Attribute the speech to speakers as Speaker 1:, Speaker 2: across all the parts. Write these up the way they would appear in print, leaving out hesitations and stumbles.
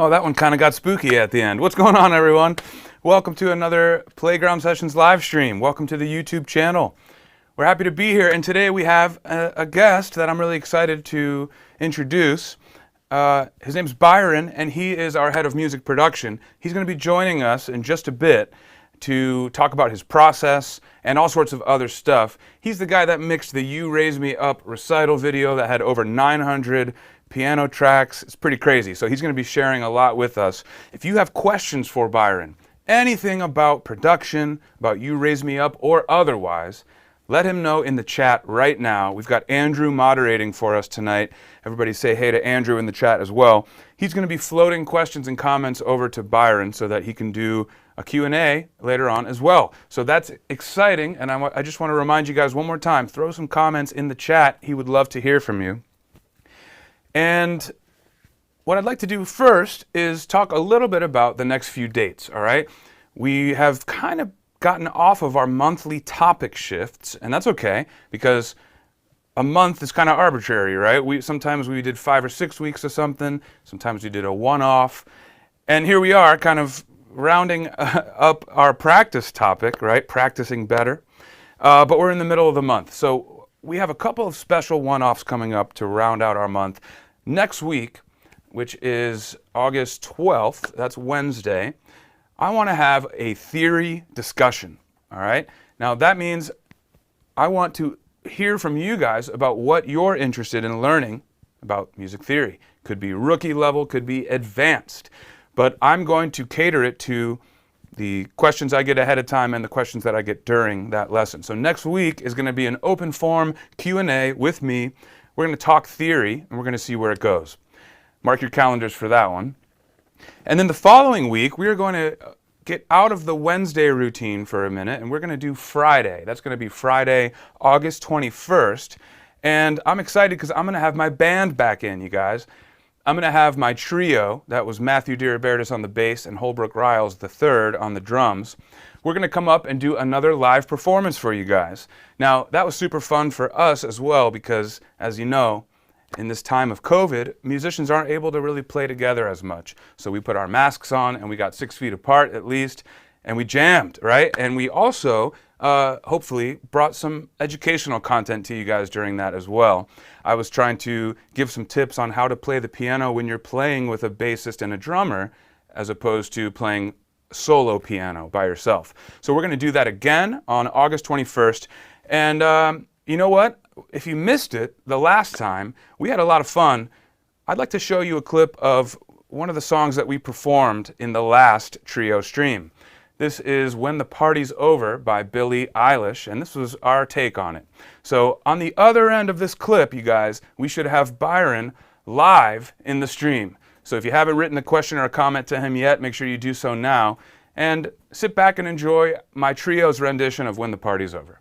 Speaker 1: Oh, that one kind of got spooky at the end. What's going on, everyone? Welcome to another Playground Sessions live stream. Welcome to the YouTube channel. We're happy to be here, and today we have a guest that I'm really excited to introduce. His name's Byron, and he is our head of music production. He's going to be joining us in just a bit to talk about his process and all sorts of other stuff. He's the guy that mixed the You Raise Me Up recital video that had over 900 piano tracks. It's pretty crazy. So he's going to be sharing a lot with us. If you have questions for Byron, anything about production, about You Raise Me Up or otherwise, let him know in the chat right now. We've got Andrew moderating for us tonight. Everybody say hey to Andrew in the chat as well. He's going to be floating questions and comments over to Byron so that he can do a Q&A later on as well. So that's exciting, and I just want to remind you guys one more time, throw some comments in the chat. He would love to hear from you. And what I'd like to do first is talk a little bit about the next few dates, all right? We have kind of gotten off of our monthly topic shifts, and that's okay, because a month is kind of arbitrary, right? Sometimes we did 5 or 6 weeks of something, sometimes we did a one-off, and here we are kind of rounding up our practice topic, right? Practicing better, but we're in the middle of the month. So we have a couple of special one-offs coming up to round out our month. Next week, which is August 12th, that's Wednesday, I want to have a theory discussion, all right? Now that means I want to hear from you guys about what you're interested in learning about music theory. Could be rookie level, could be advanced, but I'm going to cater it to the questions I get ahead of time and the questions that I get during that lesson. So next week is going to be an open forum Q&A with me. We're going to talk theory, and we're going to see where it goes. Mark your calendars for that one. And then the following week, we are going to get out of the Wednesday routine for a minute, and we're going to do Friday. That's going to be Friday, August 21st. And I'm excited because I'm going to have my band back in, you guys. I'm going to have my trio, that was Matthew Diribertis on the bass and Holbrook Riles III on the drums. We're going to come up and do another live performance for you guys. Now, that was super fun for us as well because, as you know, in this time of COVID, musicians aren't able to really play together as much. So we put our masks on and we got 6 feet apart at least, and we jammed, right? And we also, hopefully, brought some educational content to you guys during that as well. I was trying to give some tips on how to play the piano when you're playing with a bassist and a drummer, as opposed to playing solo piano by yourself. So we're going to do that again on August 21st. And you know what? If you missed it the last time, we had a lot of fun. I'd like to show you a clip of one of the songs that we performed in the last trio stream. This is When the Party's Over by Billie Eilish, and this was our take on it. So on the other end of this clip, you guys, we should have Byron live in the stream. So if you haven't written a question or a comment to him yet, make sure you do so now. And sit back and enjoy my trio's rendition of When the Party's Over.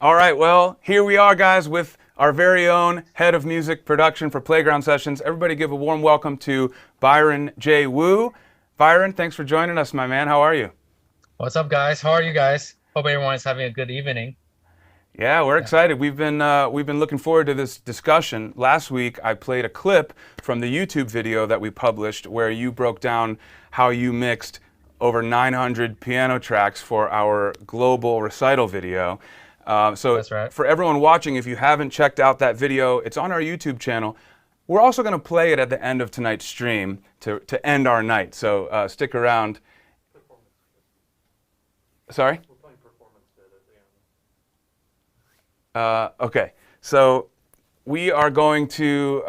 Speaker 1: All right, well, here we are, guys, with our very own head of music production for Playground Sessions. Everybody give a warm welcome to Byron J Wu. Byron, thanks for joining us, my man. How are you?
Speaker 2: What's up, guys? How are you guys? Hope everyone is having a good evening.
Speaker 1: Yeah, we're
Speaker 2: Yeah.
Speaker 1: excited. We've been looking forward to this discussion. Last week, I played a clip from the YouTube video that we published where you broke down how you mixed over 900 piano tracks for our global recital video. So
Speaker 2: That's right.
Speaker 1: for everyone watching, if you haven't checked out that video, it's on our YouTube channel. We're also going to play it at the end of tonight's stream to end our night. So stick around. Sorry? Okay, so we are going to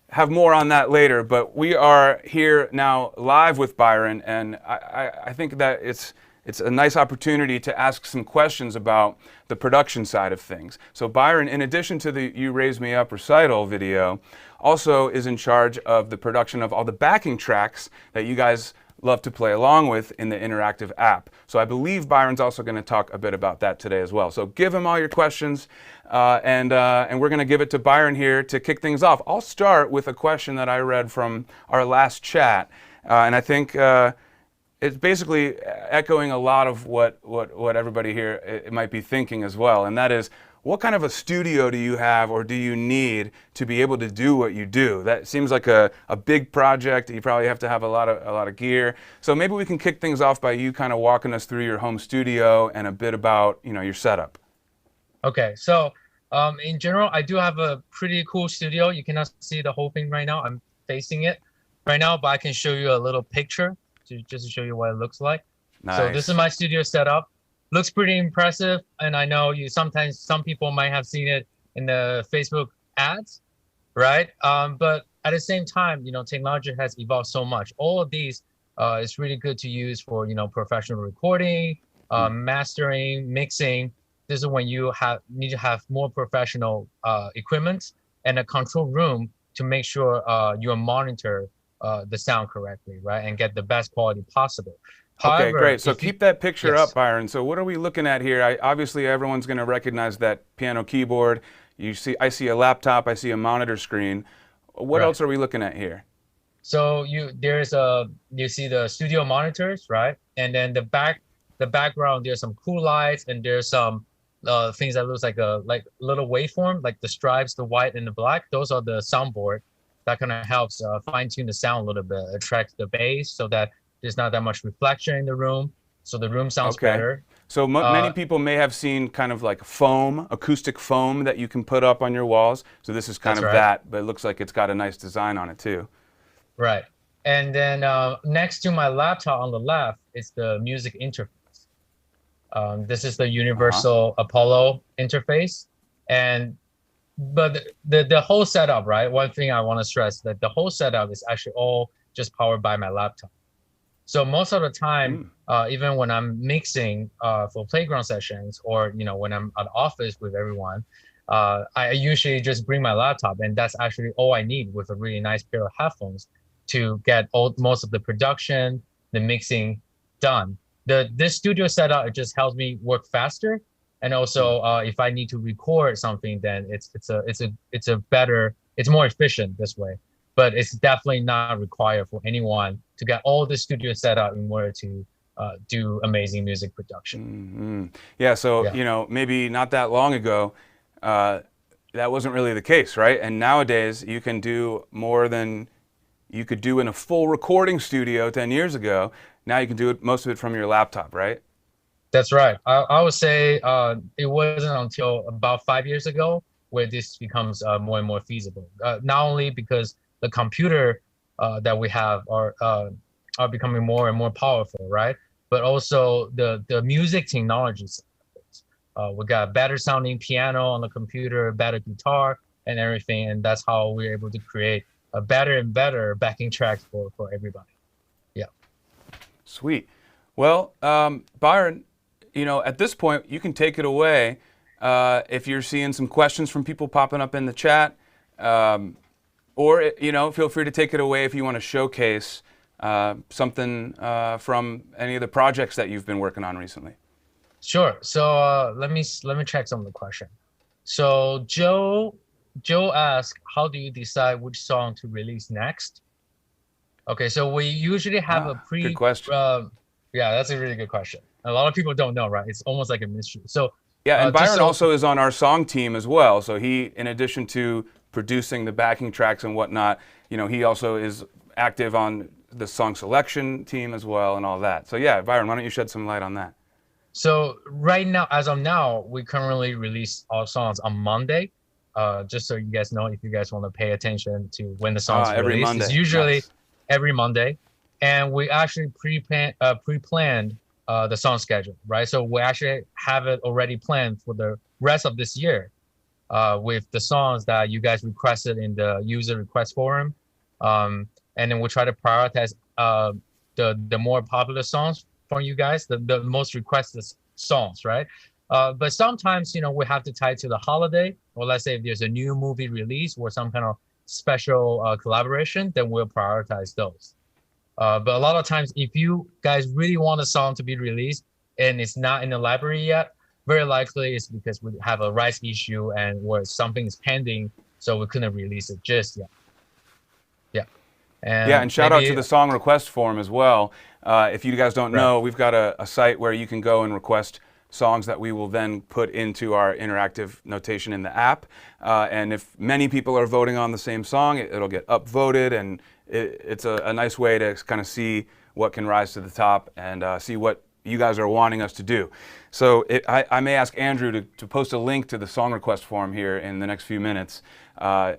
Speaker 1: have more on that later, but we are here now live with Byron, and I think that it's a nice opportunity to ask some questions about the production side of things. So Byron, in addition to the You Raise Me Up recital video, also is in charge of the production of all the backing tracks that you guys love to play along with in the interactive app. So I believe Byron's also going to talk a bit about that today as well. So give him all your questions, and we're going to give it to Byron here to kick things off. I'll start with a question that I read from our last chat, and I think it's basically echoing a lot of what everybody here it might be thinking as well, and that is, what kind of a studio do you have or do you need to be able to do what you do? That seems like a big project. You probably have to have a lot of gear. So maybe we can kick things off by you kind of walking us through your home studio and a bit about your setup.
Speaker 2: Okay, so in general, I do have a pretty cool studio. You cannot see the whole thing right now. I'm facing it right now, but I can show you a little picture just to show you what it looks like.
Speaker 1: Nice.
Speaker 2: So this is my studio setup. Looks pretty impressive, and I know sometimes some people might have seen it in the Facebook ads, right? But at the same time, technology has evolved so much. All of these is really good to use for professional recording, mastering, mixing. This is when you need to have more professional equipment and a control room to make sure you monitor the sound correctly, right, and get the best quality possible.
Speaker 1: Okay,
Speaker 2: However,
Speaker 1: great. So keep that picture
Speaker 2: yes.
Speaker 1: up, Byron. So what are we looking at here? Obviously, everyone's going to recognize that piano keyboard. I see a laptop. I see a monitor screen. What
Speaker 2: Right.
Speaker 1: else are we looking at here?
Speaker 2: So you see the studio monitors, right? And then the background, there's some cool lights, and there's some things that looks like a little waveform, like the stripes, the white and the black. Those are the soundboard that kind of helps fine tune the sound a little bit, attract the bass so that there's not that much reflection in the room, so the room sounds
Speaker 1: Okay.
Speaker 2: better.
Speaker 1: So many people may have seen kind of like foam, acoustic foam that you can put up on your walls. So this is kind
Speaker 2: That's
Speaker 1: of
Speaker 2: right.
Speaker 1: that, but it looks like it's got a nice design on it too.
Speaker 2: Right. And then next to my laptop on the left is the music interface. This is the Universal Apollo interface. But the whole setup, right? One thing I want to stress that the whole setup is actually all just powered by my laptop. So most of the time, even when I'm mixing for playground sessions, or when I'm at office with everyone, I usually just bring my laptop, and that's actually all I need with a really nice pair of headphones to get most of the production, the mixing done. This studio setup, it just helps me work faster, and also if I need to record something, then it's more efficient this way. But it's definitely not required for anyone to get all the studio set up in order to do amazing music production.
Speaker 1: Yeah, so
Speaker 2: Yeah.
Speaker 1: maybe not that long ago, that wasn't really the case, right? And nowadays you can do more than you could do in a full recording studio 10 years ago. Now you can do most of it from your laptop, right?
Speaker 2: That's right. I would say it wasn't until about 5 years ago where this becomes more and more feasible. Not only because the computer that we have are becoming more and more powerful, right? But also the music technologies. We got better sounding piano on the computer, better guitar, and everything, and that's how we're able to create a better and better backing tracks for everybody. Yeah.
Speaker 1: Sweet. Well, Byron, at this point, you can take it away if you're seeing some questions from people popping up in the chat. Or, feel free to take it away if you want to showcase something from any of the projects that you've been working on recently.
Speaker 2: Sure. So let me check some of the question. So Joe asked, how do you decide which song to release next? Okay, so we usually have a
Speaker 1: Good question.
Speaker 2: yeah, that's a really good question. A lot of people don't know, right? It's almost like a mystery. So
Speaker 1: Yeah, and
Speaker 2: just
Speaker 1: Byron
Speaker 2: so
Speaker 1: also is on our song team as well. So he, in addition to producing the backing tracks and whatnot, he also is active on the song selection team as well and all that. So yeah, Byron, why don't you shed some light on that?
Speaker 2: so right now, as of now, we currently release our songs on Monday. Just so you guys know, if you guys want to pay attention to when the songs
Speaker 1: Every
Speaker 2: released, it's
Speaker 1: Monday.
Speaker 2: usually
Speaker 1: Nice.
Speaker 2: every Monday, and we actually pre-planned the song schedule, right? So we actually have it already planned for the rest of this year, with the songs that you guys requested in the user request forum, and then we'll try to prioritize the more popular songs from you guys, the most requested songs, right? But sometimes, we have to tie it to the holiday, or let's say if there's a new movie release or some kind of special collaboration, then we'll prioritize those. But a lot of times, if you guys really want a song to be released and it's not in the library yet, very likely it's because we have a rights issue and or something is pending, so we couldn't release it just yet. Yeah,
Speaker 1: Yeah,
Speaker 2: and
Speaker 1: and shout out to
Speaker 2: maybe
Speaker 1: the song request form as well. If you guys don't
Speaker 2: right.
Speaker 1: know, we've got a site where you can go and request songs that we will then put into our interactive notation in the app. And if many people are voting on the same song, it'll get upvoted, and it's a nice way to kind of see what can rise to the top and see what you guys are wanting us to do. So I may ask Andrew to post a link to the song request form here in the next few minutes,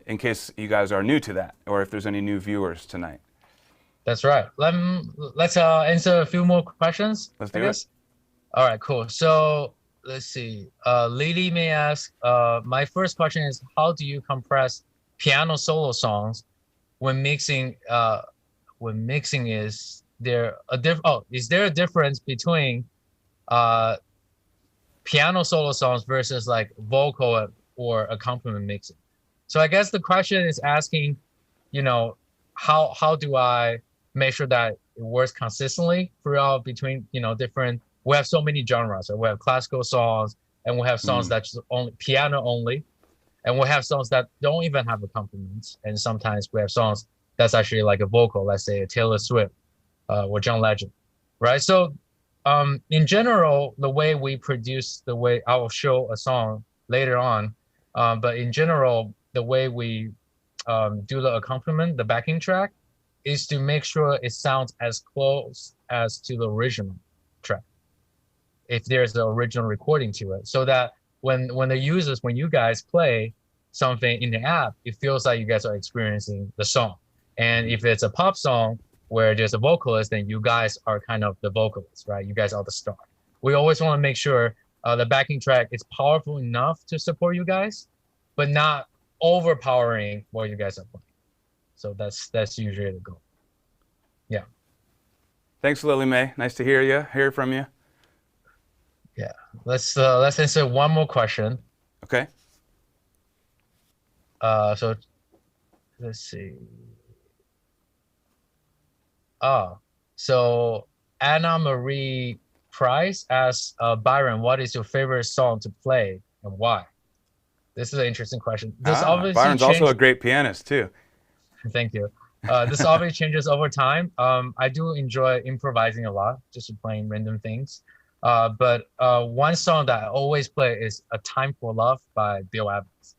Speaker 1: in case you guys are new to that, or if there's any new viewers tonight.
Speaker 2: That's right. Let's answer a few more questions,
Speaker 1: Let's
Speaker 2: I
Speaker 1: do it.
Speaker 2: guess. All right, cool. So let's see. Lily may ask, my first question is, how do you compress piano solo songs when mixing? Is there is there a difference between uh, piano solo songs versus like vocal or accompaniment mixing? So I guess the question is asking, you know, how do I make sure that it works consistently throughout between, different. We have so many genres. So we have classical songs, and we have songs
Speaker 1: Mm.
Speaker 2: that's only piano only, and we have songs that don't even have accompaniments, and sometimes we have songs that's actually like a vocal, let's say a Taylor Swift, or John Legend, right? So in general, the way we produce, the way I will show a song later on, but in general, the way we do the accompaniment, the backing track, is to make sure it sounds as close as to the original track, if there's the original recording to it, so that when you guys play something in the app, it feels like you guys are experiencing the song. And if it's a pop song where there's a vocalist, then you guys are kind of the vocalists, right? You guys are the star. We always want to make sure the backing track is powerful enough to support you guys, but not overpowering what you guys are playing. So that's usually the goal. Yeah.
Speaker 1: Thanks, Lily Mae. Nice to hear from you.
Speaker 2: Yeah. Let's answer one more question.
Speaker 1: Okay.
Speaker 2: So let's see. Oh, so Anna Marie Price asks, Byron, what is your favorite song to play and why? This is an interesting question. This obviously
Speaker 1: Byron's also a
Speaker 2: changed.
Speaker 1: great pianist too.
Speaker 2: Thank you. This obviously changes over time. I do enjoy improvising a lot, just playing random things. But one song that I always play is "A Time for Love" by Bill Evans.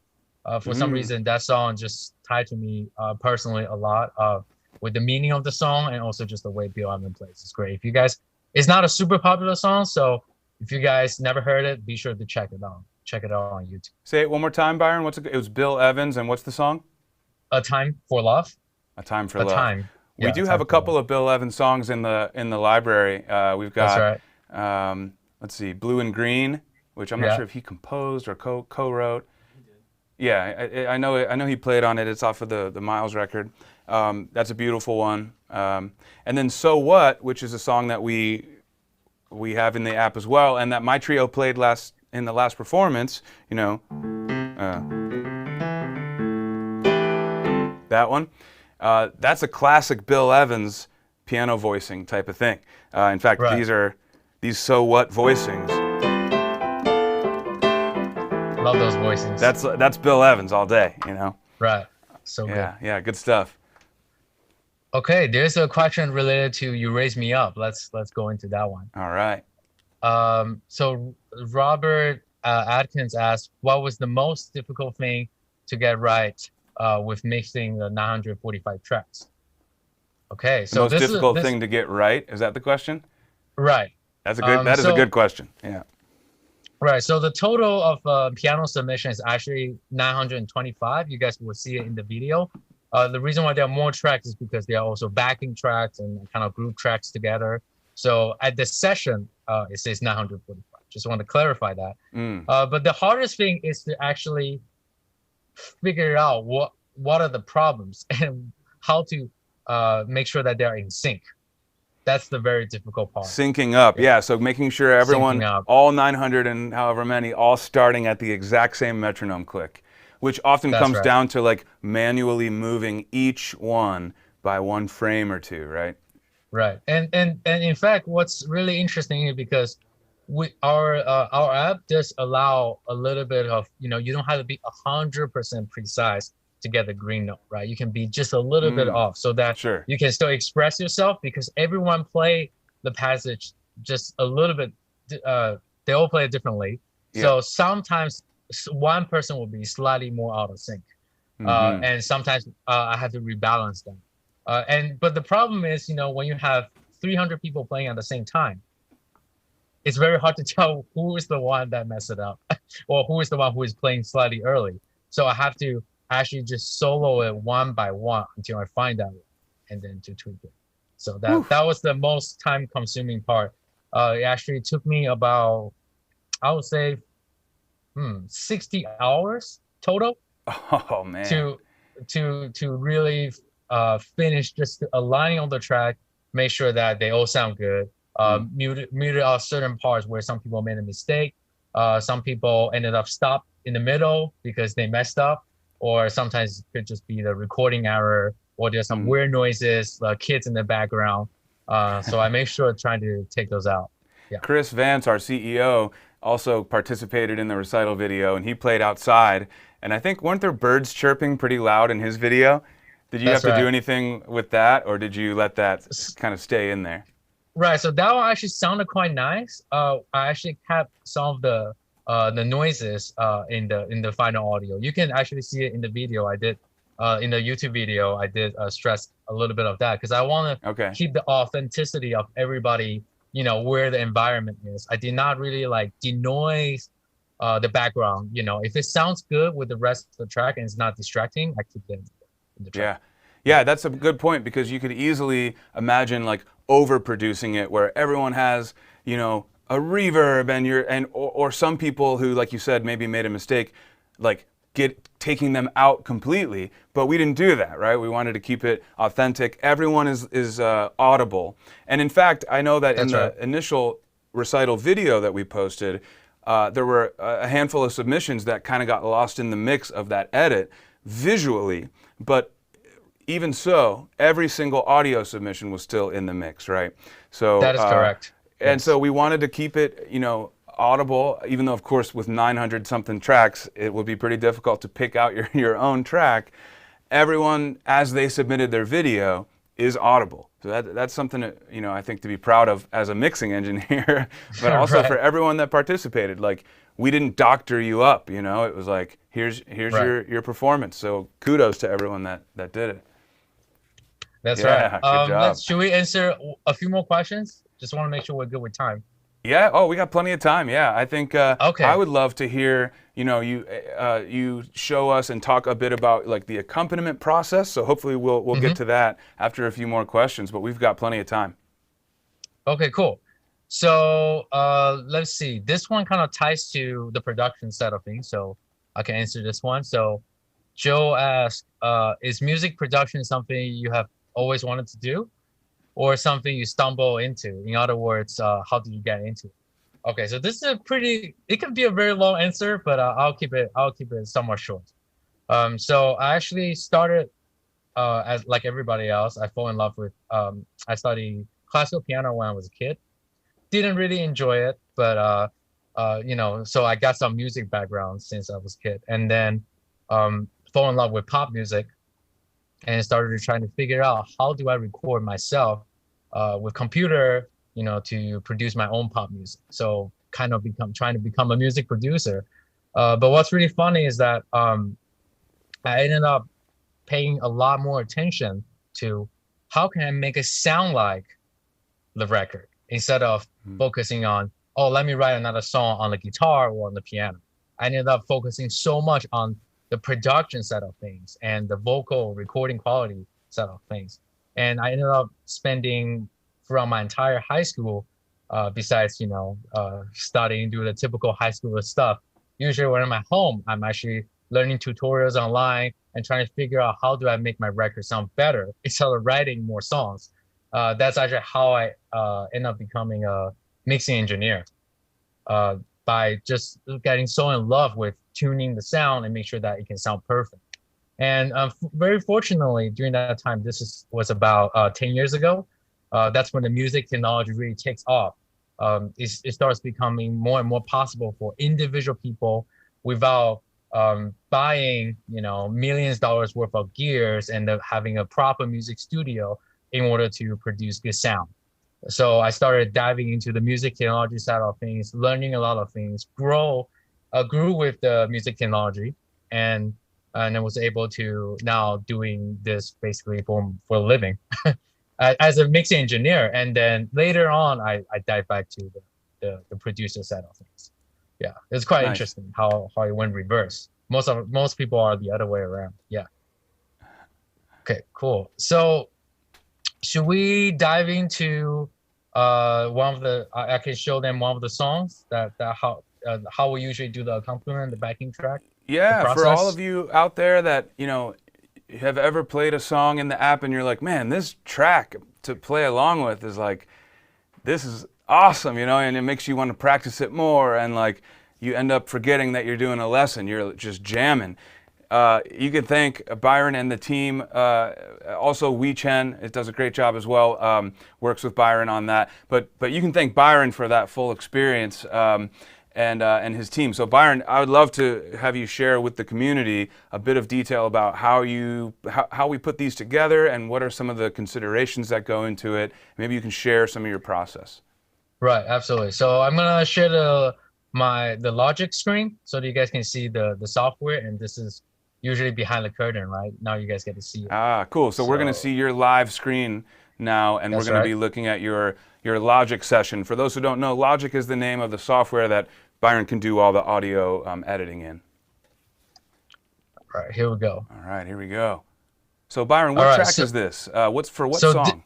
Speaker 2: For some
Speaker 1: Mm.
Speaker 2: reason, that song just tied to me personally a lot, with the meaning of the song and also just the way Bill Evans plays. It's great. If you guys, it's not a super popular song, so if you guys never heard it, be sure to check it out. Check it out on YouTube.
Speaker 1: Say it one more time, Byron. It was Bill Evans, and what's the song?
Speaker 2: "A Time for Love."
Speaker 1: A Time for
Speaker 2: A
Speaker 1: Love.
Speaker 2: time.
Speaker 1: We
Speaker 2: Yeah,
Speaker 1: do
Speaker 2: a
Speaker 1: have
Speaker 2: time
Speaker 1: a
Speaker 2: for love.
Speaker 1: couple of Bill Evans songs in the library. We've
Speaker 2: That's
Speaker 1: got
Speaker 2: right.
Speaker 1: let's see, Blue and Green, which I'm not
Speaker 2: Yeah.
Speaker 1: sure if he composed or co-wrote. Yeah, I know he played on it. It's off of the Miles record. That's a beautiful one. And then So What, which is a song that we have in the app as well, and that my trio played in the last performance. That one. That's a classic Bill Evans piano voicing type of thing. In fact,
Speaker 2: Right.
Speaker 1: these So What voicings.
Speaker 2: love those voicings.
Speaker 1: That's Bill Evans all day, you know.
Speaker 2: Right. So
Speaker 1: Yeah, yeah, good stuff.
Speaker 2: okay, there's a question related to "You Raise Me Up." Let's go into that one.
Speaker 1: All right.
Speaker 2: So Robert Atkins asked, "What was the most difficult thing to get right with mixing the 945 tracks?" Okay,
Speaker 1: The
Speaker 2: so
Speaker 1: most difficult thing to get right, is that the question?
Speaker 2: right.
Speaker 1: That is a good question. Yeah.
Speaker 2: Right. So the total of piano submission is actually 925. You guys will see it in the video. The reason why there are more tracks is because there are also backing tracks and kind of group tracks together. So at the session, it says 945. Just want to clarify that. But the hardest thing is to actually figure out what are the problems and how to make sure that they're in sync. That's the very difficult part.
Speaker 1: Syncing up, yeah. So making sure everyone, all 900 and however many, all starting at the exact same metronome click, which often comes down to like manually moving each one by one frame or two, right?
Speaker 2: Right, and in fact, what's really interesting is because our app does allow a little bit of, you don't have to be 100% precise to get the green note, right? You can be just a little bit off so that you can still express yourself, because everyone play the passage just a little bit, they all play it differently. So sometimes one person will be slightly more out of sync. And sometimes I have to rebalance them. But the problem is, when you have 300 people playing at the same time, it's very hard to tell who is the one that messed it up or who is the one who is playing slightly early. So I have to actually just solo it one by one until I find that one, and then to tweak it. So that was the most time consuming part. It actually took me about, I would say, 60 hours total.
Speaker 1: Oh man.
Speaker 2: To really finish just aligning on the track, make sure that they all sound good. Muted out certain parts where some people made a mistake. Some people ended up stopped in the middle because they messed up. Or sometimes it could just be the recording error, or there's some weird noises, kids in the background. So I make sure trying to take those out. Yeah.
Speaker 1: Chris Vance, our CEO, also participated in the recital video, and he played outside. And I think, weren't there birds chirping pretty loud in his video? Did you have to do anything with that, or did you let that kind of stay in there?
Speaker 2: Right. So that one actually sounded quite nice. I actually kept some of the noises in the final audio. You can actually see it in the video. I did in the YouTube video. I did stress a little bit of that because I want to keep the authenticity of everybody. Where the environment is. I did not really like denoise the background. If it sounds good with the rest of the track and it's not distracting, I keep it in the track.
Speaker 1: Yeah, that's a good point, because you could easily imagine like overproducing it where everyone has, a reverb or some people who, like you said, maybe made a mistake, like taking them out completely. But we didn't do that, right? We wanted to keep it authentic. Everyone is audible. And in fact, I know that in the initial recital video that we posted, there were a handful of submissions that kind of got lost in the mix of that edit visually. But even so, every single audio submission was still in the mix, right? So
Speaker 2: that is correct.
Speaker 1: And so we wanted to keep it, audible, even though, of course, with 900 something tracks, it would be pretty difficult to pick out your own track. Everyone, as they submitted their video, is audible. So that's something that, I think to be proud of as a mixing engineer, but also for everyone that participated. Like, we didn't doctor you up, it was like, here's your performance. So kudos to everyone that did it.
Speaker 2: That's right.
Speaker 1: Good job.
Speaker 2: Should we answer a few more questions? Just want to make sure we're good with time.
Speaker 1: Yeah. Oh, we got plenty of time. Yeah. I think I would love to hear, you show us and talk a bit about like the accompaniment process. So hopefully we'll get to that after a few more questions, but we've got plenty of time.
Speaker 2: Okay, cool. So let's see. This one kind of ties to the production side of things, so I can answer this one. So Joe asked, is music production something you have always wanted to do, or something you stumble into? In other words, how did you get into it? Okay, so this is it can be a very long answer, but I'll keep it somewhat short. So I actually started as like everybody else. I fell in love with, I studied classical piano when I was a kid. Didn't really enjoy it, but so I got some music background since I was a kid, and then fall in love with pop music, and started trying to figure out how do I record myself with computer, to produce my own pop music. So kind of trying to become a music producer. But what's really funny is that I ended up paying a lot more attention to how can I make it sound like the record instead of focusing on, oh, let me write another song on the guitar or on the piano. I ended up focusing so much on the production side of things and the vocal recording quality side of things. And I ended up spending throughout my entire high school, besides, studying, do the typical high school stuff. Usually when I'm at home, I'm actually learning tutorials online and trying to figure out how do I make my record sound better instead of writing more songs. That's actually how I end up becoming a mixing engineer, by just getting so in love with tuning the sound and make sure that it can sound perfect. And very fortunately, during that time, was about 10 years ago. That's when the music technology really takes off. It starts becoming more and more possible for individual people without buying, millions of dollars worth of gears and having a proper music studio in order to produce good sound. So I started diving into the music technology side of things, learning a lot of things, grew with the music technology, and I was able to now doing this basically for a living as a mixing engineer. And then later on, I dive back to the producer side of things. Yeah, it's quite interesting how it went reverse. Most people are the other way around. Yeah. Okay, cool. So should we dive into one of the? I can show them one of the songs that how we usually do the accompaniment, the backing track.
Speaker 1: Yeah, for all of you out there that have ever played a song in the app and you're like, man, this track to play along with is like, this is awesome, and it makes you want to practice it more, and like you end up forgetting that you're doing a lesson, you're just jamming. You can thank Byron and the team. Also, Wei Chen, it does a great job as well. Works with Byron on that. But you can thank Byron for that full experience and his team. So Byron, I would love to have you share with the community a bit of detail about how we put these together and what are some of the considerations that go into it. Maybe you can share some of your process.
Speaker 2: Right, absolutely. So I'm gonna share the Logic screen so that you guys can see the software, and this is usually behind the curtain, right? Now you guys get to see it.
Speaker 1: Ah, cool. So we're going to see your live screen now, and we're going to be looking at your Logic session. For those who don't know, Logic is the name of the software that Byron can do all the audio editing in.
Speaker 2: All right, here we go.
Speaker 1: All right, here we go. So Byron, what track is this? What song?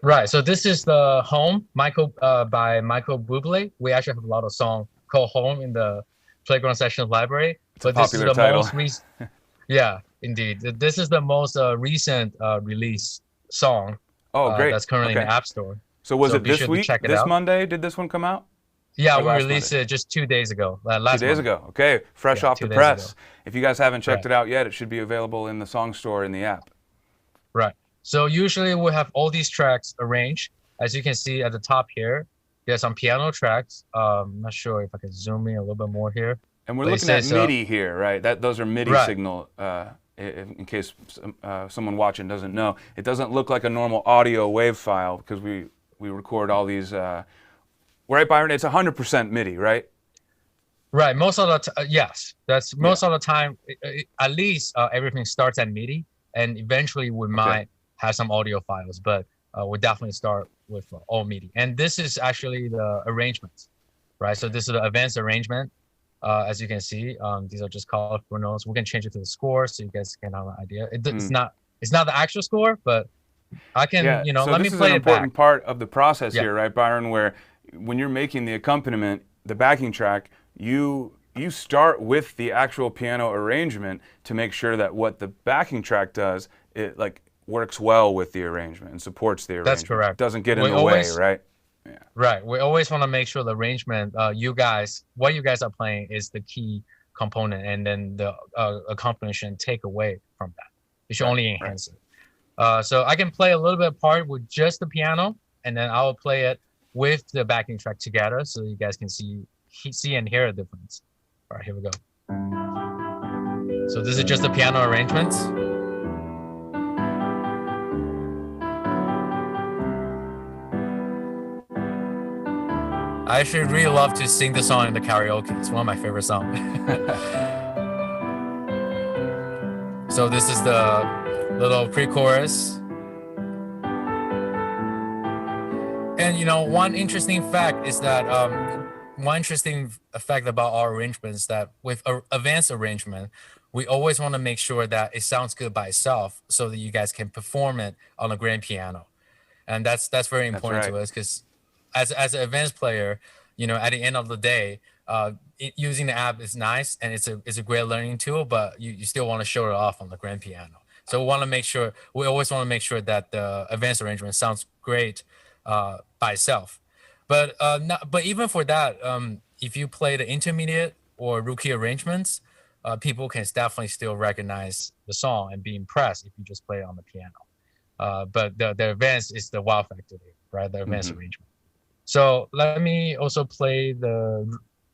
Speaker 2: Right, so this is the Home, by Michael Bublé. We actually have a lot of songs called Home in the Playground Sessions library.
Speaker 1: It's a popular title.
Speaker 2: Yeah, indeed. This is the most recent release song.
Speaker 1: Oh, great.
Speaker 2: That's currently in the App Store.
Speaker 1: So was it this week? This Monday? Did this one come out?
Speaker 2: Yeah, we released it just 2 days ago. 2
Speaker 1: days ago. Okay, fresh off the press. If you guys haven't checked it out yet, it should be available in the song store in the app.
Speaker 2: Right. So usually we have all these tracks arranged. As you can see at the top here, there's some piano tracks. I'm not sure if I can zoom in a little bit more here.
Speaker 1: And we're looking at MIDI here, right? Those are MIDI signal. In case someone watching doesn't know, it doesn't look like a normal audio wave file because we record all these. Right, Byron? It's 100% MIDI, right?
Speaker 2: Right. Most of the yes, that's most of the time. At least everything starts at MIDI, and eventually we might have some audio files, but we'll definitely start with all MIDI. And this is actually the arrangements, right? So this is the advanced arrangement. As you can see, these are just colorful notes. We can change it to the score so you guys can have an idea. It's not the actual score, but I can,
Speaker 1: so
Speaker 2: let me play it back.
Speaker 1: This is an important part of the process here, right, Byron, where when you're making the accompaniment, the backing track, you start with the actual piano arrangement to make sure that what the backing track does, it like works well with the arrangement and supports the arrangement.
Speaker 2: That's correct.
Speaker 1: It doesn't get in the way, right?
Speaker 2: Yeah. Right. We always want to make sure the arrangement, what you guys are playing is the key component, and then the accompaniment shouldn't take away from that. It should only enhance it. So I can play a little bit part with just the piano, and then I will play it with the backing track together so you guys can see see and hear a difference. All right, here we go. So this is just the piano arrangements. I actually really love to sing the song in the karaoke. It's one of my favorite songs. So this is the little pre-chorus. And you know, one interesting fact about our arrangements that with advanced arrangement, we always want to make sure that it sounds good by itself so that you guys can perform it on a grand piano. And that's very important to us because as an advanced player, you know, at the end of the day, using the app is nice and it's a great learning tool, but you still want to show it off on the grand piano. So we always want to make sure that the advanced arrangement sounds great by itself. But even for that, if you play the intermediate or rookie arrangements, people can definitely still recognize the song and be impressed if you just play it on the piano. But the advanced is the wow factor, right? The advanced arrangement. So let me also play the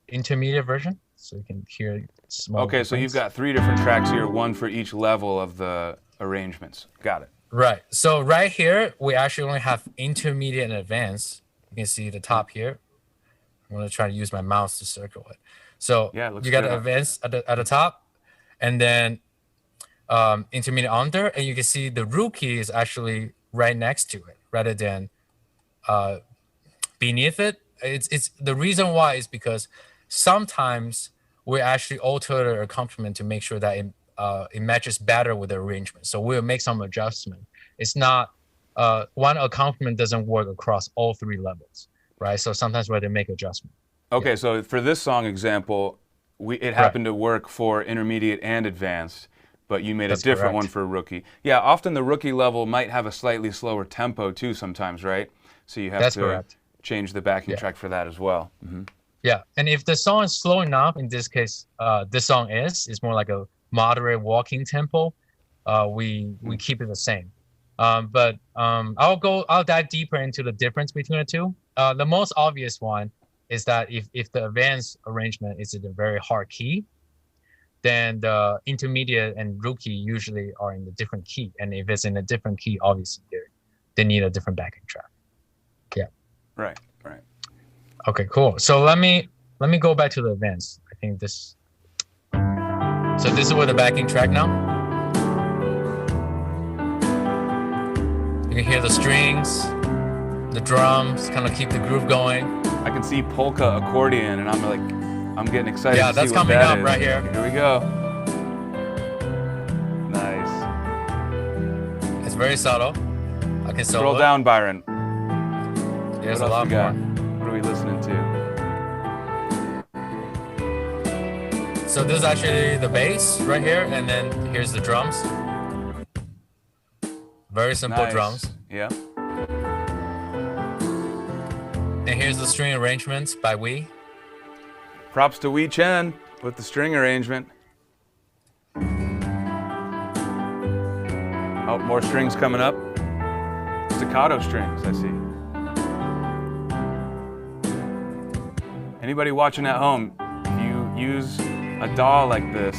Speaker 2: intermediate version so you can hear small difference.
Speaker 1: So you've got 3 different tracks here, one for each level of the arrangements. Got it.
Speaker 2: Right. So right here, we actually only have intermediate and advanced. You can see the top here. I'm going to try to use my mouse to circle it. So you got the advanced at the top, and then intermediate under, and you can see the rookie is actually right next to it rather than beneath it. It's the reason why is because sometimes we actually alter the accompaniment to make sure that it matches better with the arrangement. So we'll make some adjustment. It's not one accompaniment doesn't work across all 3 levels, right? So sometimes we have to make adjustment.
Speaker 1: Okay, so for this song example, it happened to work for intermediate and advanced, but you made a different one for rookie. Yeah, often the rookie level might have a slightly slower tempo too sometimes, right? So you have to change the backing track for that as well.
Speaker 2: Yeah, and if the song is slow enough, in this case, this song is more like a moderate walking tempo, we keep it the same. But I'll dive deeper into the difference between the two. The most obvious one is that if the advanced arrangement is in a very hard key, then the intermediate and rookie usually are in a different key. And if it's in a different key, obviously they need a different backing track. Yeah.
Speaker 1: Right.
Speaker 2: Okay, cool. So let me go back to the advanced. I think this. So this is with the backing track now. You can hear the strings, the drums, kind of keep the groove going.
Speaker 1: I can see polka accordion, and I'm getting excited.
Speaker 2: Yeah,
Speaker 1: to
Speaker 2: that's
Speaker 1: see what
Speaker 2: coming
Speaker 1: that
Speaker 2: up
Speaker 1: is.
Speaker 2: right here.
Speaker 1: Here we go. Nice.
Speaker 2: It's very subtle. I can solo.
Speaker 1: Scroll down, Byron.
Speaker 2: There's a lot more.
Speaker 1: What are we listening to?
Speaker 2: So this is actually the bass right here, and then here's the drums. Very simple drums.
Speaker 1: Yeah.
Speaker 2: And here's the string arrangements by Wee.
Speaker 1: Props to Wee Chen with the string arrangement. Oh, more strings coming up. Staccato strings, I see. Anybody watching at home, if you use a DAW like this,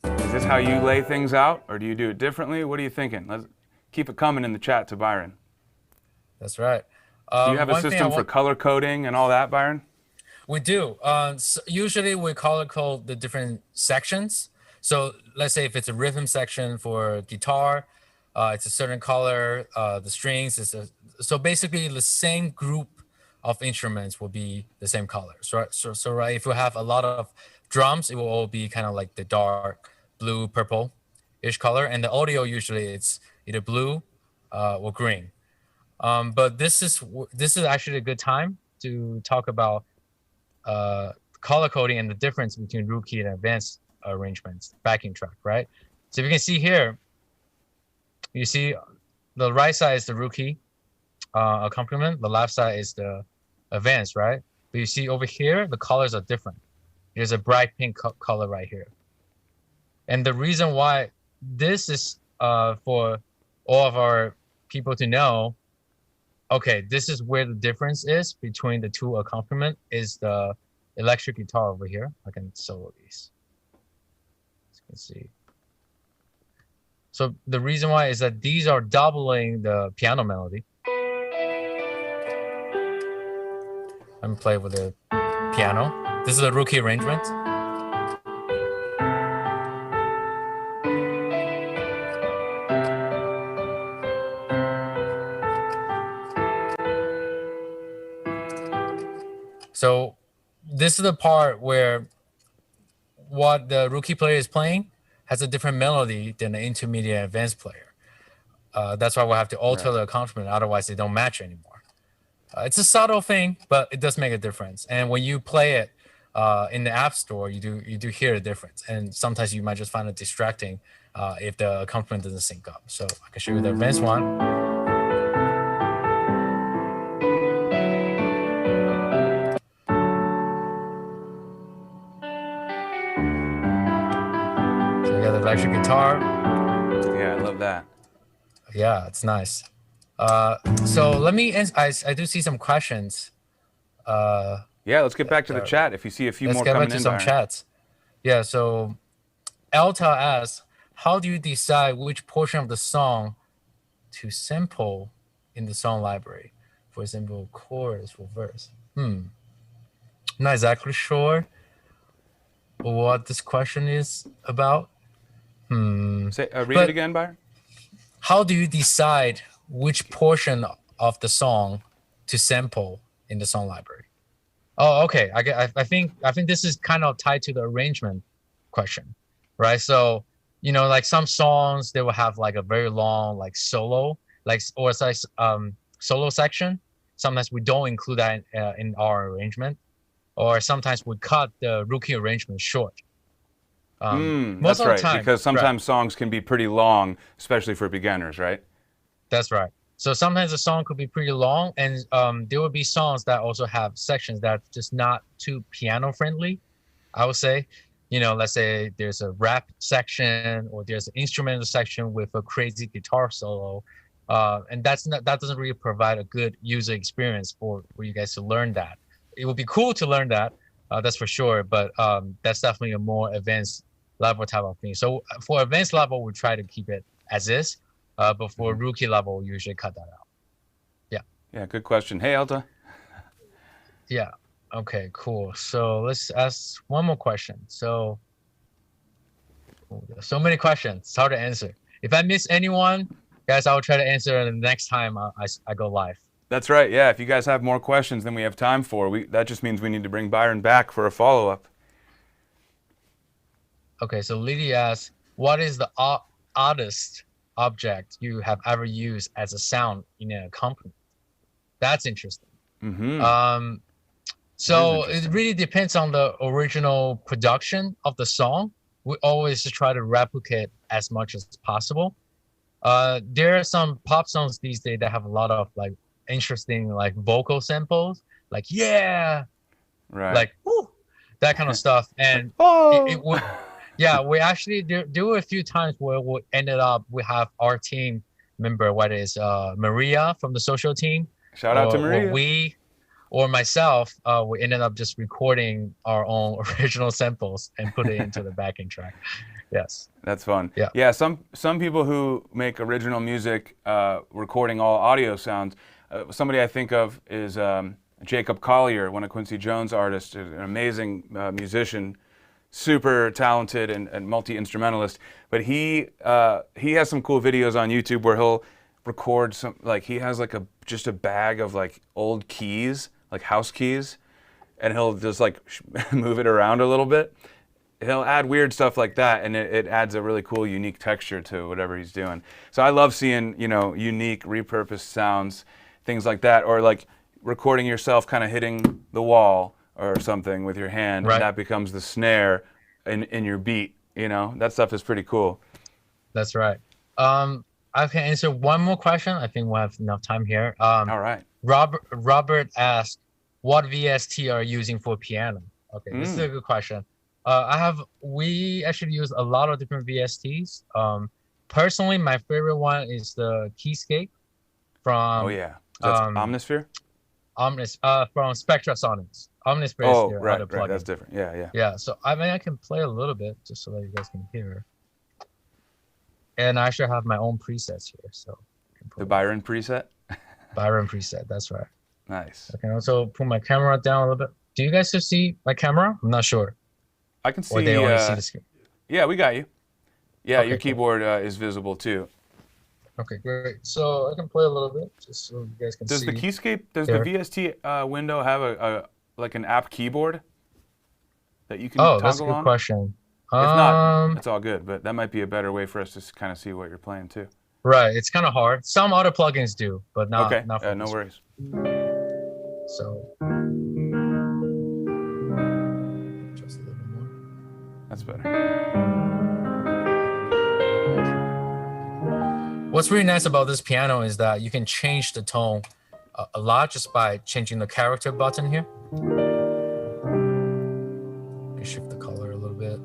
Speaker 1: is this how you lay things out, or do you do it differently? What are you thinking? Let's keep it coming in the chat to Byron.
Speaker 2: That's right.
Speaker 1: Do you have a system for color coding and all that, Byron?
Speaker 2: We do. So usually we color code the different sections. So let's say if it's a rhythm section for guitar, it's a certain color. The strings so basically the same group of instruments will be the same colors, right? So right, if you have a lot of drums, it will all be kind of like the dark blue, purple-ish color, and the audio usually it's either blue or green. But this is actually a good time to talk about color coding and the difference between rookie and advanced arrangements, backing track, right? So if you can see here, you see the right side is the rookie accompaniment, the left side is the advanced, right? But you see over here, the colors are different. There's a bright pink color right here. And the reason why this is for all of our people to know, okay, this is where the difference is between the two accompaniment is the electric guitar over here. I can solo these. As you can see. So the reason why is that these are doubling the piano melody. Let me play with the piano. This is a rookie arrangement. So this is the part where what the rookie player is playing has a different melody than the intermediate advanced player. That's why we'll have to alter the accompaniment, otherwise they don't match anymore. It's a subtle thing, but it does make a difference. And when you play it in the App Store, you do hear a difference. And sometimes you might just find it distracting if the accompaniment doesn't sync up. So I can show you the advanced one. Electric guitar.
Speaker 1: Yeah, I love that.
Speaker 2: Yeah, it's nice. So let me. I do see some questions.
Speaker 1: Yeah, let's get back to the chat. If you see a few more coming in,
Speaker 2: let's get back to some chats. Yeah. So Elta asks, how do you decide which portion of the song to sample in the song library? For example, chorus or verse. Not exactly sure what this question is about.
Speaker 1: Read it again, Byron.
Speaker 2: How do you decide which portion of the song to sample in the song library? Oh, okay. I think this is kind of tied to the arrangement question, right? So, like some songs, they will have like a very long like solo, or it's like solo section. Sometimes we don't include that in our arrangement, or sometimes we cut the rookie arrangement short.
Speaker 1: That's right, because sometimes songs can be pretty long, especially for beginners, right?
Speaker 2: That's right. So sometimes a song could be pretty long, and there will be songs that also have sections that are just not too piano friendly, I would say. Let's say there's a rap section or there's an instrumental section with a crazy guitar solo, and that doesn't really provide a good user experience for you guys to learn that. It would be cool to learn that, that's for sure, but that's definitely a more advanced level type of thing. So for advanced level, we try to keep it as is, but for rookie level, we usually cut that out. Yeah.
Speaker 1: Yeah, good question. Hey, Elta.
Speaker 2: Yeah. Okay, cool. So let's ask one more question. So many questions. It's hard to answer. If I miss anyone, guys, I will try to answer the next time I go live.
Speaker 1: That's right. Yeah, if you guys have more questions than we have time for, that just means we need to bring Byron back for a follow-up.
Speaker 2: Okay, so Lydia asks, what is the oddest object you have ever used as a sound in an accompaniment? That's interesting. So it really depends on the original production of the song. We always try to replicate as much as possible. There are some pop songs these days that have a lot of like interesting like vocal samples, like right, like woo, that kind of stuff, and it would. Yeah, we actually there were a few times where we have our team member, what is Maria from the social team.
Speaker 1: Shout out to Maria.
Speaker 2: Or myself, we ended up just recording our own original samples and put it into the backing track. Yes. That's
Speaker 1: fun. Yeah. Some people who make original music, recording all audio sounds. Somebody I think of is Jacob Collier, one of Quincy Jones' artists, an amazing musician. Super talented and multi-instrumentalist, but he has some cool videos on YouTube where he'll record some, like he has like just a bag of like old keys, like house keys, and he'll just like move it around a little bit. He'll add weird stuff like that, and it adds a really cool, unique texture to whatever he's doing. So I love seeing, unique, repurposed sounds, things like that, or like recording yourself kind of hitting the wall or something with your hand, right. And that becomes the snare in your beat. That stuff is pretty cool.
Speaker 2: That's right. I can answer one more question. I think we'll have enough time here.
Speaker 1: All right.
Speaker 2: Robert asked, what VST are you using for piano? Okay, this is a good question. We actually use a lot of different VSTs. Personally, my favorite one is the Keyscape from
Speaker 1: Omnisphere?
Speaker 2: From Spectrasonics. Omnispray is
Speaker 1: Oh,
Speaker 2: their
Speaker 1: right,
Speaker 2: other
Speaker 1: right. That's
Speaker 2: plugin.
Speaker 1: different. Yeah, yeah.
Speaker 2: Yeah, so I mean I can play a little bit just so that you guys can hear. And I actually have my own presets here, so I can
Speaker 1: The
Speaker 2: put
Speaker 1: Byron preset.
Speaker 2: Byron preset. That's right.
Speaker 1: Nice.
Speaker 2: I can also put my camera down a little bit. Do you guys still see my camera? I'm not sure.
Speaker 1: I can
Speaker 2: Or they
Speaker 1: see.
Speaker 2: only see the screen.
Speaker 1: Yeah, we got you. Yeah,
Speaker 2: Okay,
Speaker 1: your
Speaker 2: cool.
Speaker 1: keyboard is visible too.
Speaker 2: Okay, great. So I can play a little bit just so you guys can
Speaker 1: Does
Speaker 2: see.
Speaker 1: the keyscape, does
Speaker 2: there.
Speaker 1: the VST window have a like an app keyboard that you can
Speaker 2: Oh, that's a
Speaker 1: toggle
Speaker 2: good
Speaker 1: on?
Speaker 2: question.
Speaker 1: If not, it's all good. But that might be a better way for us to kind of see what you're playing too.
Speaker 2: Right, it's kind of hard. Some other plugins do, but not
Speaker 1: Okay,
Speaker 2: not for
Speaker 1: no
Speaker 2: this one.
Speaker 1: worries.
Speaker 2: So just a little bit more.
Speaker 1: That's better.
Speaker 2: What's really nice about this piano is that you can change the tone a lot just by changing the character button here. You shift the color a little bit.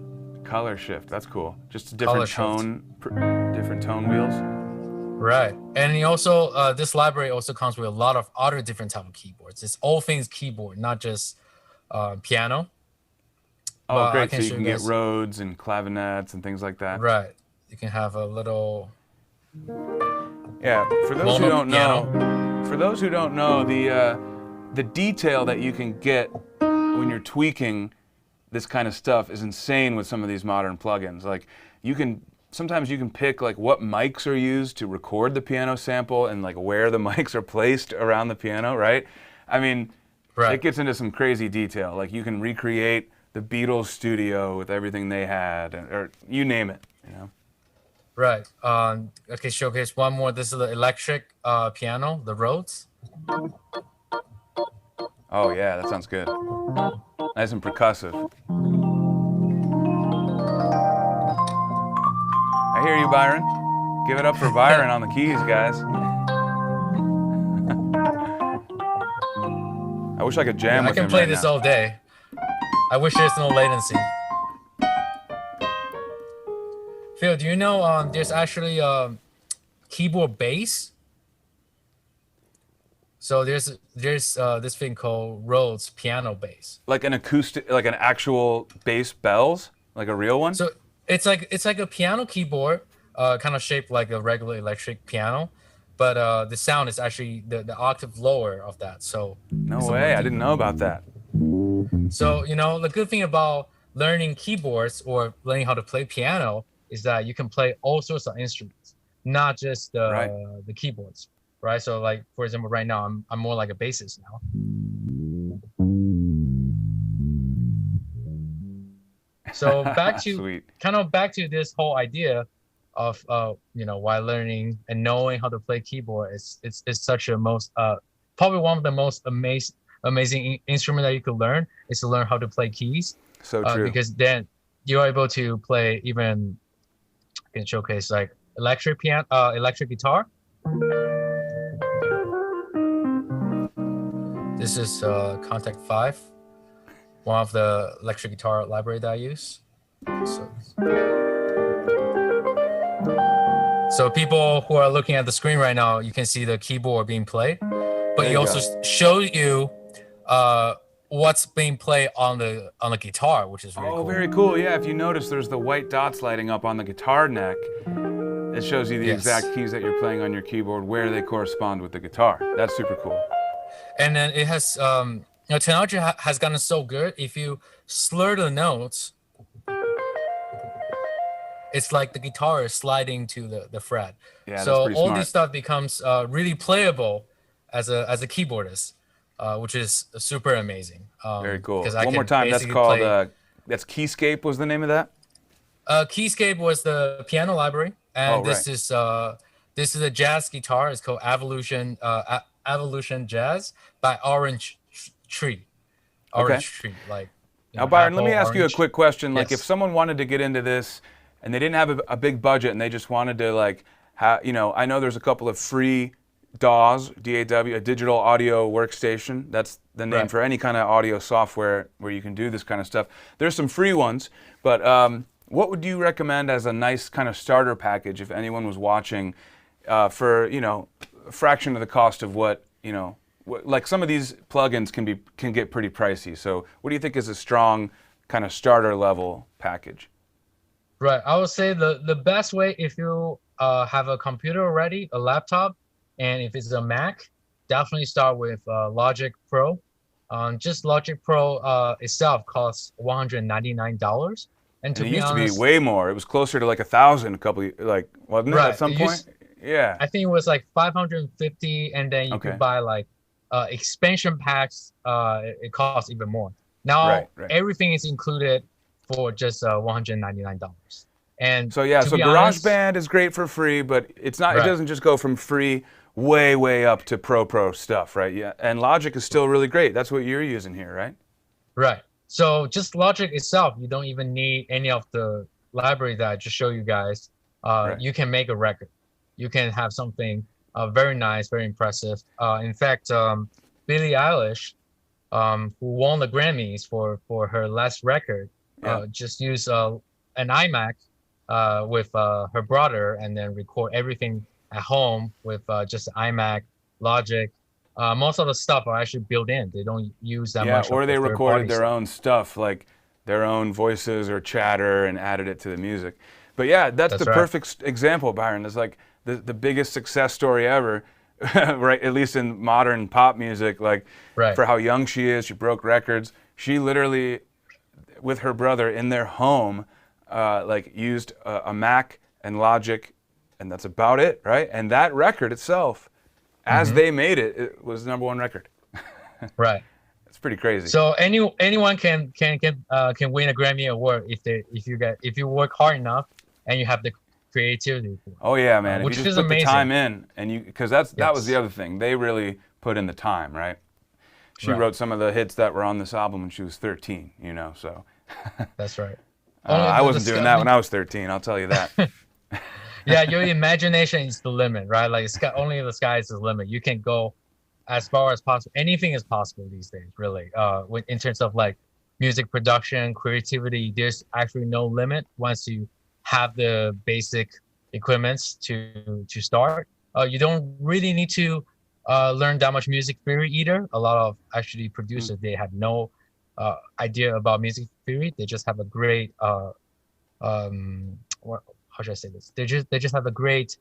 Speaker 1: Color shift. That's cool. Just a
Speaker 2: Color
Speaker 1: different
Speaker 2: shift.
Speaker 1: different tone wheels.
Speaker 2: Right, and you also this library also comes with a lot of other different type of keyboards. It's all things keyboard, not just piano.
Speaker 1: Oh,
Speaker 2: But I
Speaker 1: great!
Speaker 2: can
Speaker 1: So you
Speaker 2: show
Speaker 1: can
Speaker 2: you
Speaker 1: get
Speaker 2: guys-
Speaker 1: Rhodes and clavinets and things like that.
Speaker 2: Right, you can have a little.
Speaker 1: Yeah. For those who
Speaker 2: Mono
Speaker 1: don't know, the detail that you can get when you're tweaking this kind of stuff is insane with some of these modern plugins. Like sometimes you can pick like what mics are used to record the piano sample and like where the mics are placed around the piano, right? I mean,
Speaker 2: Right.
Speaker 1: it gets into some crazy detail. Like you can recreate the Beatles studio with everything they had, or you name it, you know?
Speaker 2: Right. Okay, showcase one more. This is the electric piano, the Rhodes.
Speaker 1: Oh yeah, that sounds good. Nice and percussive. I hear you, Byron. Give it up for Byron on the keys, guys. I wish I could jam
Speaker 2: I
Speaker 1: with
Speaker 2: can
Speaker 1: him
Speaker 2: play
Speaker 1: right
Speaker 2: this
Speaker 1: now.
Speaker 2: all day. I wish there's no latency. Phil, do you know there's actually keyboard bass? So there's this thing called Rhodes piano bass.
Speaker 1: Like an acoustic, like an actual bass bells, like a real one.
Speaker 2: So it's like a piano keyboard, kind of shaped like a regular electric piano, but the sound is actually the octave lower of that. So
Speaker 1: No
Speaker 2: it's a
Speaker 1: way,
Speaker 2: little
Speaker 1: I didn't know about that.
Speaker 2: So, the good thing about learning keyboards or learning how to play piano is that you can play all sorts of instruments, not just the keyboards, right? So like, for example, right now, I'm more like a bassist now. So back to
Speaker 1: Sweet.
Speaker 2: back to this whole idea of why learning and knowing how to play keyboard is such a probably one of the most amazing instrument that you could learn is to learn how to play keys.
Speaker 1: So true.
Speaker 2: Because then you're able to play even can showcase like electric guitar. This is Contact 5, one of the electric guitar library that I use. So people who are looking at the screen right now, you can see the keyboard being played, but it also shows you what's being played on the guitar, which is really cool.
Speaker 1: Oh, very cool. Yeah, if you notice, there's the white dots lighting up on the guitar neck. It shows you the exact keys that you're playing on your keyboard, where they correspond with the guitar. That's super cool.
Speaker 2: And then it has, technology has gotten so good. If you slur the notes, it's like the guitar is sliding to the fret.
Speaker 1: Yeah,
Speaker 2: so
Speaker 1: that's pretty
Speaker 2: all
Speaker 1: smart.
Speaker 2: this stuff becomes really playable as a keyboardist, which is super amazing.
Speaker 1: Very cool.
Speaker 2: One
Speaker 1: more time, that's called, that's Keyscape was the name of that?
Speaker 2: Keyscape was the piano library, and this is a jazz guitar. It's called Evolution Jazz by Orange Tree. Tree, like.
Speaker 1: Now, Byron, let me ask you a
Speaker 2: orange.
Speaker 1: quick question. Like,
Speaker 2: Yes.
Speaker 1: if someone wanted to get into this and they didn't have a big budget and they just wanted to, like, I know there's a couple of free DAWs, DAW, a digital audio workstation. That's the name for any kind of audio software where you can do this kind of stuff. There's some free ones, but what would you recommend as a nice kind of starter package if anyone was watching for, a fraction of the cost of what like some of these plugins can get pretty pricey. So what do you think is a strong kind of starter level package?
Speaker 2: Right. I would say the best way, if you have a computer already, a laptop, and if it's a Mac, definitely start with Logic Pro. Just Logic Pro itself costs $199. And to
Speaker 1: And it
Speaker 2: be
Speaker 1: used
Speaker 2: honest,
Speaker 1: to be way more. It was closer to like 1,000 a couple, like, wasn't it
Speaker 2: right,
Speaker 1: at some
Speaker 2: it
Speaker 1: point?
Speaker 2: used,
Speaker 1: Yeah.
Speaker 2: I think it was like 550, and then you
Speaker 1: Okay.
Speaker 2: could buy like expansion packs. It costs even more. Now
Speaker 1: Right.
Speaker 2: everything is included for just $199. And
Speaker 1: So yeah,
Speaker 2: to
Speaker 1: so
Speaker 2: be honest,
Speaker 1: GarageBand is great for free, but it's not. It
Speaker 2: right,
Speaker 1: doesn't just go from free way up to pro stuff, right? Yeah. And Logic is still really great. That's what you're using here, right?
Speaker 2: right. So just Logic itself, you don't even need any of the library that I just showed you guys.
Speaker 1: Right.
Speaker 2: You can make a record. You can have something very nice, very impressive. In fact, Billie Eilish, who won the Grammys for her last record, just used an iMac with her brother, and then record everything at home with just iMac, Logic. Most of the stuff are actually built in. They don't use that much.
Speaker 1: Or
Speaker 2: of
Speaker 1: they
Speaker 2: the
Speaker 1: recorded
Speaker 2: third-party
Speaker 1: their
Speaker 2: stuff.
Speaker 1: own stuff, like their own voices or chatter, and added it to the music. But yeah, that's the
Speaker 2: right.
Speaker 1: perfect example, Byron. It's like the biggest success story ever, right? At least in modern pop music, like
Speaker 2: Right.
Speaker 1: for how young she is, she broke records. She literally, with her brother in their home, like used a Mac and Logic, and that's about it, right? And that record itself, as they made it, it was the #1 record.
Speaker 2: Right.
Speaker 1: It's pretty crazy.
Speaker 2: So anyone can win a Grammy award if you work hard enough and you have the creativity for it.
Speaker 1: Oh yeah, man! If
Speaker 2: Which
Speaker 1: you just
Speaker 2: is
Speaker 1: put
Speaker 2: amazing.
Speaker 1: the time in, and because that was
Speaker 2: Yes.
Speaker 1: the other thing. They really put in the time, right? She
Speaker 2: Right.
Speaker 1: wrote some of the hits that were on this album when she was 13. You know, so
Speaker 2: That's right.
Speaker 1: I
Speaker 2: the
Speaker 1: wasn't doing
Speaker 2: sky-
Speaker 1: that when I was 13. I'll tell you that.
Speaker 2: Yeah, your imagination is the limit, right? Like only the sky is the limit. You can go as far as possible. Anything is possible these days, really. In terms of like music production, creativity, there's actually no limit once you have the basic equipments to start. You don't really need to learn that much music theory either. A lot of actually producers, they have no idea about music theory. They just have a great how should I say this? They just have a great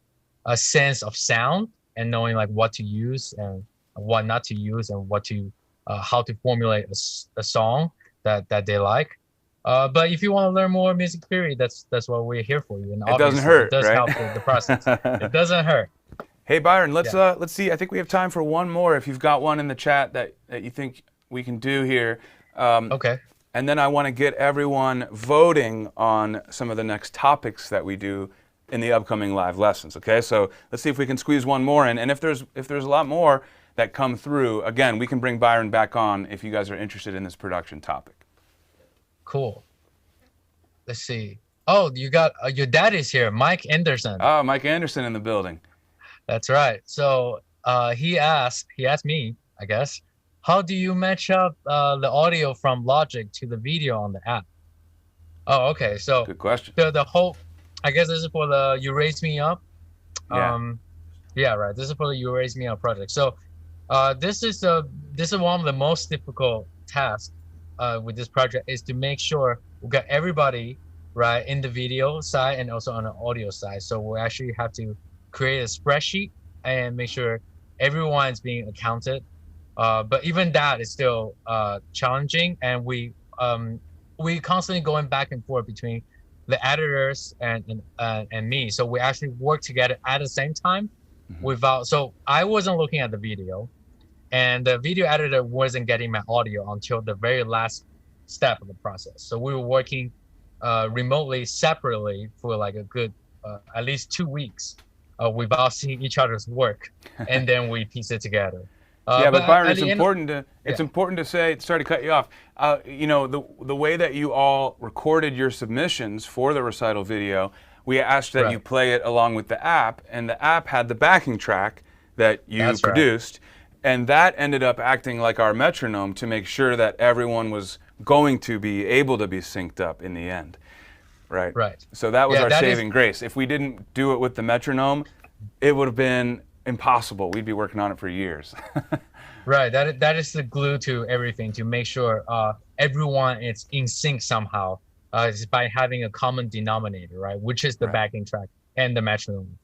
Speaker 2: sense of sound and knowing like what to use and what not to use, and what to how to formulate a song that they like. But if you want to learn more music theory, that's what we're here for you. And
Speaker 1: It doesn't
Speaker 2: obviously,
Speaker 1: hurt,
Speaker 2: it does
Speaker 1: right?
Speaker 2: help the process. It doesn't hurt.
Speaker 1: Hey Byron, let's see. I think we have time for one more. If you've got one in the chat that you think we can do here.
Speaker 2: Okay.
Speaker 1: And then I want to get everyone voting on some of the next topics that we do in the upcoming live lessons. Okay, so let's see if we can squeeze one more in. And if there's a lot more that come through, again, we can bring Byron back on if you guys are interested in this production topic.
Speaker 2: Cool. Let's see. Oh, you got your dad is here, Mike Anderson.
Speaker 1: Oh, Mike Anderson in the building.
Speaker 2: That's right. So he asked me, I guess, how do you match up the audio from Logic to the video on the app? Oh, okay. So
Speaker 1: Good question.
Speaker 2: the whole, I guess this is for the You Raise Me Up.
Speaker 1: Yeah.
Speaker 2: Yeah, right. This is for the You Raise Me Up project. So this is one of the most difficult tasks with this project, is to make sure we got everybody right in the video side and also on the audio side. So we actually have to create a spreadsheet and make sure everyone is being accounted. But even that is still challenging, and we constantly going back and forth between the editors and me. So we actually work together at the same time. So I wasn't looking at the video, and the video editor wasn't getting my audio until the very last step of the process. So we were working remotely, separately for like a good at least 2 weeks without seeing each other's work, and then we piece it together.
Speaker 1: Yeah, but Byron,
Speaker 2: at
Speaker 1: it's
Speaker 2: the end-
Speaker 1: important to say. Sorry to cut you off. You know, the way that you all recorded your submissions for the recital video, we asked that you play it along with the app, and the app had the backing track that you produced, and that ended up acting like our metronome to make sure that everyone was going to be able to be synced up in the end. Right.
Speaker 2: Right.
Speaker 1: So that was
Speaker 2: Yeah,
Speaker 1: our
Speaker 2: that
Speaker 1: saving grace. If we didn't do it with the metronome, it would have been impossible. We'd be working on it for years.
Speaker 2: Right. That is the glue to everything, to make sure everyone is in sync somehow. Is by having a common denominator, right? Which is the backing track and the metronome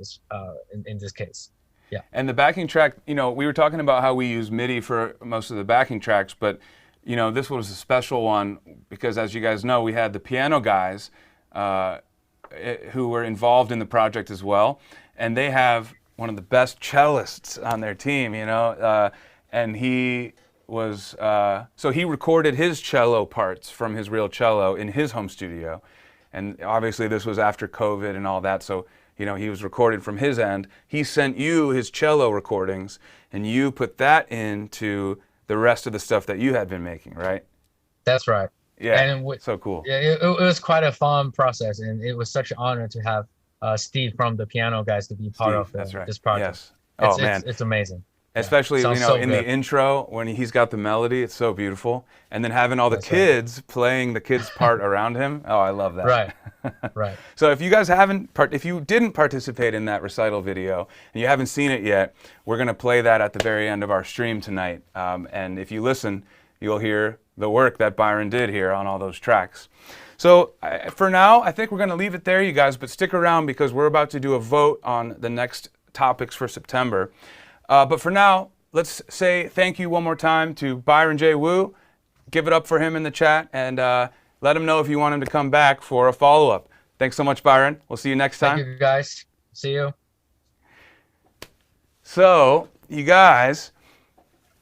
Speaker 2: in this case. Yeah.
Speaker 1: And the backing track, we were talking about how we use MIDI for most of the backing tracks, but this was a special one because, as you guys know, we had the piano guys who were involved in the project as well, and they have one of the best cellists on their team, and he was, so he recorded his cello parts from his real cello in his home studio, and obviously this was after COVID and all that, so he was recorded from his end. He sent you his cello recordings, and you put that into the rest of the stuff that you had been making, right?
Speaker 2: That's right.
Speaker 1: Yeah,
Speaker 2: and
Speaker 1: so cool.
Speaker 2: Yeah, it was quite a fun process, and it was such an honor to have Steve from the piano guys to be part of this project.
Speaker 1: Yes.
Speaker 2: It's amazing.
Speaker 1: Especially,
Speaker 2: so
Speaker 1: in
Speaker 2: good.
Speaker 1: the intro, when he's got the melody, it's so beautiful. And then having all the kids playing the kids' part around him. Oh, I love that.
Speaker 2: Right, right.
Speaker 1: So if you guys if you didn't participate in that recital video, and you haven't seen it yet, we're going to play that at the very end of our stream tonight. And if you listen, you'll hear the work that Byron did here on all those tracks. So for now, I think we're going to leave it there, you guys, but stick around because we're about to do a vote on the next topics for September. But for now, let's say thank you one more time to Byron J Wu. Give it up for him in the chat, and let him know if you want him to come back for a follow-up. Thanks so much, Byron. We'll see you next time.
Speaker 2: Thank you, guys. See you.
Speaker 1: So, you guys,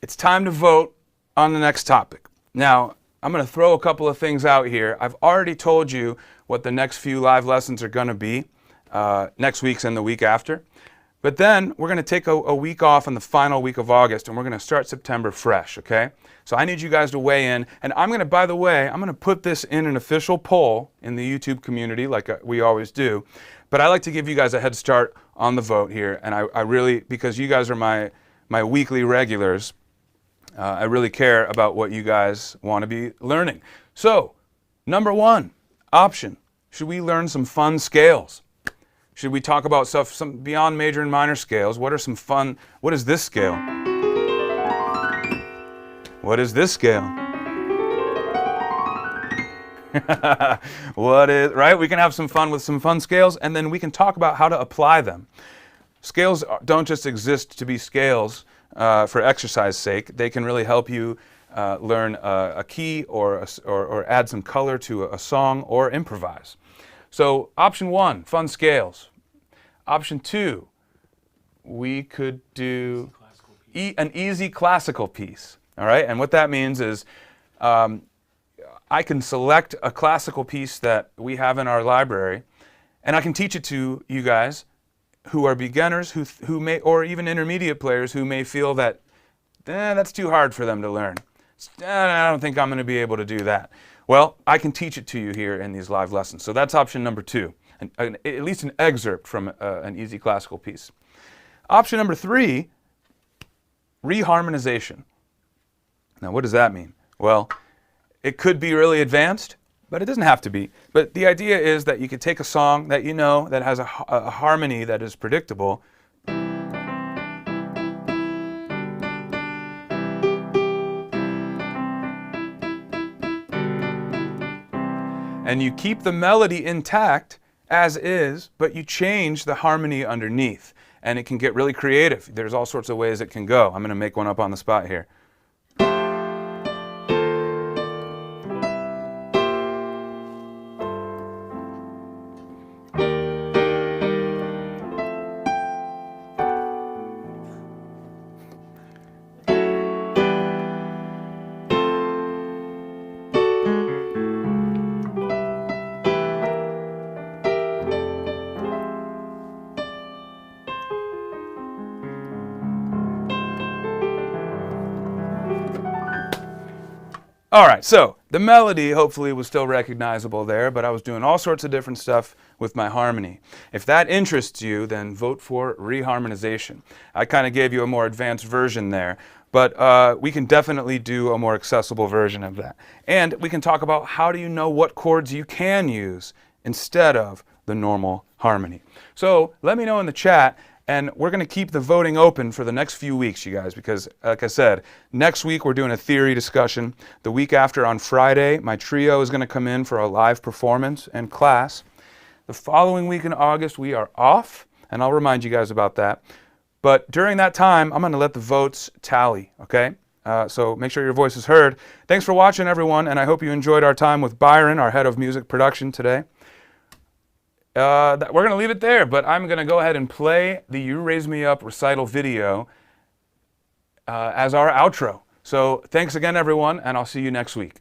Speaker 1: it's time to vote on the next topic. Now, I'm going to throw a couple of things out here. I've already told you what the next few live lessons are going to be, next week's and the week after. But then we're going to take a week off in the final week of August, and we're going to start September fresh, okay? So I need you guys to weigh in. And I'm going to, by the way, I'm going to put this in an official poll in the YouTube community like we always do. But I like to give you guys a head start on the vote here. And I really, because you guys are my weekly regulars, I really care about what you guys want to be learning. So, number one option, should we learn some fun scales? Should we talk about stuff some beyond major and minor scales? What are some fun, what is this scale? What is this scale? What is, right? We can have some fun with some fun scales, and then we can talk about how to apply them. Scales don't just exist to be scales for exercise sake. They can really help you learn a key or add some color to a song or improvise. So option one, fun scales. Option two, we could do an easy classical piece. All right, and what that means is I can select a classical piece that we have in our library, and I can teach it to you guys who are beginners, who may, or even intermediate players who may feel that that's too hard for them to learn. I don't think I'm going to be able to do that. Well, I can teach it to you here in these live lessons. So that's option number two, at least an excerpt from an easy classical piece. Option number three, reharmonization. Now, what does that mean? Well, it could be really advanced, but it doesn't have to be. But the idea is that you could take a song that you know that has a harmony that is predictable, and you keep the melody intact as is, but you change the harmony underneath. And it can get really creative. There's all sorts of ways it can go. I'm going to make one up on the spot here. All right, so the melody hopefully was still recognizable there, but I was doing all sorts of different stuff with my harmony. If that interests you, then vote for reharmonization. I kind of gave you a more advanced version there, but we can definitely do a more accessible version of that. And we can talk about how do you know what chords you can use instead of the normal harmony. So let me know in the chat, And we're going to keep the voting open for the next few weeks, you guys, because, like I said, next week we're doing a theory discussion. The week after, on Friday, my trio is going to come in for a live performance and class. The following week in August, we are off, and I'll remind you guys about that. But during that time, I'm going to let the votes tally, okay? So make sure your voice is heard. Thanks for watching, everyone, and I hope you enjoyed our time with Byron, our head of music production today. We're going to leave it there, but I'm going to go ahead and play the You Raise Me Up recital video as our outro. So thanks again, everyone, and I'll see you next week.